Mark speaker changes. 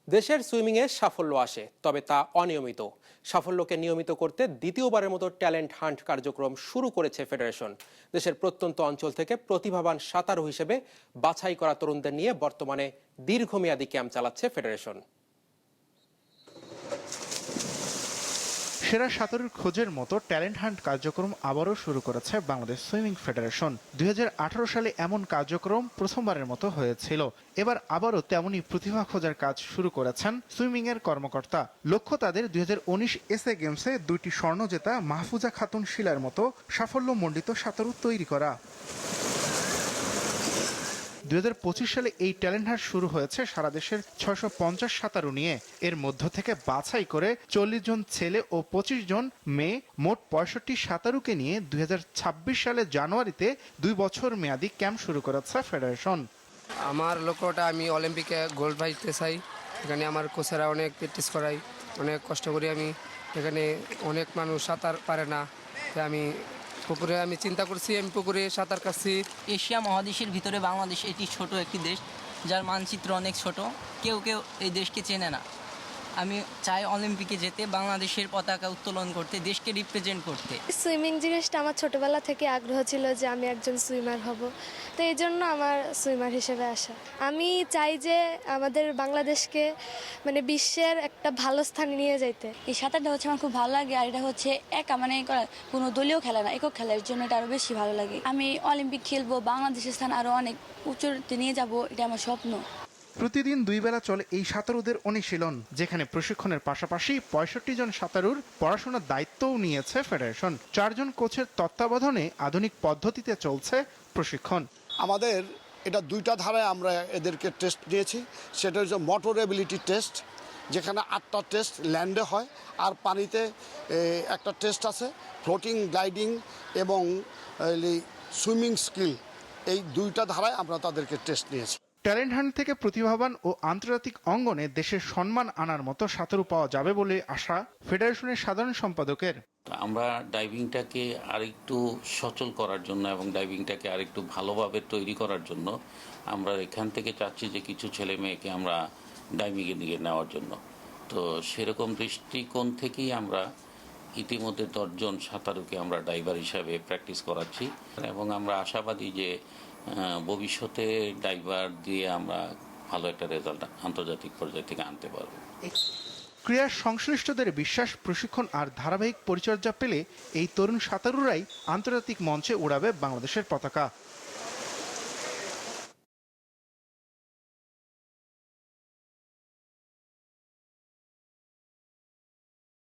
Speaker 1: দেশের সুইমিংয়ে সাফল্য আসে, তবে তা অনিয়মিত। সাফল্যকে নিয়মিত করতে দ্বিতীয়বারের মতো ট্যালেন্ট হান্ট কার্যক্রম শুরু করেছে ফেডারেশন। দেশের প্রত্যন্ত অঞ্চল থেকে প্রতিভাবান সাঁতারু হিসেবে বাছাই করা তরুণদের নিয়ে বর্তমানে দীর্ঘমেয়াদী ক্যাম্প চালাচ্ছে ফেডারেশন।
Speaker 2: সেরা সাঁতারুর খোঁজের মতো ট্যালেন্ট হান্ট কার্যক্রম আবারও শুরু করেছে বাংলাদেশ সুইমিং ফেডারেশন। 2018 সালে এমন কার্যক্রম প্রথমবারের মতো হয়েছিল। এবার আবারও তেমনি প্রতিভা খোঁজার কাজ শুরু করেছেন সুইমিং এর কর্মকর্তা। লক্ষ্য তাদের 2019 এসএ গেমসে 2টি স্বর্ণ জেতা মাহফুজা খাতুন শিলার মতো সাফল্যমণ্ডিত সাঁতারু তৈরি করা। 2025 সালে এই ট্যালেন্ট হান্ট শুরু হয়েছে সারা দেশের 650 সাঁতারু নিয়ে। এর মধ্য থেকে বাছাই করে 40 জন ছেলে ও 25 জন মেয়ে মোট 65 সাঁতারুকে নিয়ে 2026 সালের জানুয়ারিতে 2 বছর মেয়াদী ক্যাম্প শুরু করেছে ফেডারেশন।
Speaker 3: আমার লক্ষ্যটা আমি অলিম্পিকে গোল্ড পাইতে চাই। এখানে আমার কোচেরা অনেক প্র্যাকটিস করাই, অনেক কষ্ট করি আমি। এখানে অনেক মানুষ সাঁতার পারে না, তাই আমি পুকুরে চিন্তা করছি, আমি পুকুরে সাঁতার কাটছি।
Speaker 4: এশিয়া মহাদেশের ভিতরে বাংলাদেশ এটি ছোট একটি দেশ, যার মানচিত্র অনেক ছোট। কেউ এই দেশকে চেনে না। আমি চাই অলিম্পিকে যেতে, বাংলাদেশের পতাকা উত্তোলন করতে, দেশকে রিপ্রেজেন্ট করতে।
Speaker 5: সুইমিং জিনিসটা আমার ছোটবেলা থেকে আগ্রহ ছিল যে আমি একজন সুইমার হব, তো এই জন্য আমার সুইমার হিসেবে আসা। আমি চাই যে আমাদের বাংলাদেশকে মানে বিশ্বের একটা ভালো স্থানে নিয়ে যাইতে।
Speaker 6: এই সাঁতারটা হচ্ছে আমার খুব ভালো লাগে, আর এটা হচ্ছে একা মানে কোনো দলীয় খেলা না, একক খেলার জন্য এটা আরো বেশি ভালো লাগে। আমি অলিম্পিক খেলবো, বাংলাদেশের স্থান আরো অনেক উঁচুতে নিয়ে যাব, এটা আমার স্বপ্ন।
Speaker 2: প্রতিদিন 2 বেলা চলে এই সাঁতারুদের অনুশীলন, যেখানে প্রশিক্ষণের পাশাপাশি 65 জন সাঁতারুর পড়াশোনার দায়িত্বও নিয়েছে ফেডারেশন। 4 জন কোচের তত্ত্বাবধানে আধুনিক পদ্ধতিতে চলছে প্রশিক্ষণ।
Speaker 7: আমাদের এটা 2টা ধারায় আমরা এদেরকে টেস্ট নিয়েছি। সেটা হচ্ছে মোটর এবিলিটি টেস্ট, যেখানে 8টা টেস্ট ল্যান্ডে হয়, আর পানিতে একটা টেস্ট আছে ফ্লোটিং, গ্লাইডিং এবং সুইমিং স্কিল। এই 2টা ধারায় আমরা তাদেরকে টেস্ট নিয়েছি।
Speaker 2: ট্যালেন্ট হান্ট থেকে প্রতিভাবান ও আন্তর্জাতিক অঙ্গনে দেশের সম্মান আনার মতো সাঁতারু পাওয়া যাবে বলে আশা ফেডারেশনের সাধারণ সম্পাদকের।
Speaker 8: আমরা ডাইভিংটাকে আরেকটু সচল করার জন্য এবং ডাইভিংটাকে আরেকটু ভালোভাবে তৈরি করার জন্য আমরা এখান থেকে চাচ্ছি যে কিছু ছেলে মেয়েকে আমরা ডাইভিংয়ের দিকে নেওয়ার জন্য। তো সেরকম দৃষ্টিকোণ থেকেই আমরা ইতিমধ্যে 10 জন সাঁতারুকে আমরা ডাইভার হিসাবে প্র্যাকটিস করাচ্ছি, এবং আমরা আশাবাদী যে ভবিষ্যতে ডাইভার দিয়ে আমরা ভালো একটা রেজাল্ট আন্তর্জাতিক পর্যায় থেকে আনতে পারবো।
Speaker 2: ক্রীড়া সংশ্লিষ্টদের বিশ্বাস, প্রশিক্ষণ আর ধারাবাহিক পরিচর্যা পেলে এই তরুণ সাঁতারুরাই আন্তর্জাতিক মঞ্চে উড়াবে বাংলাদেশের পতাকা।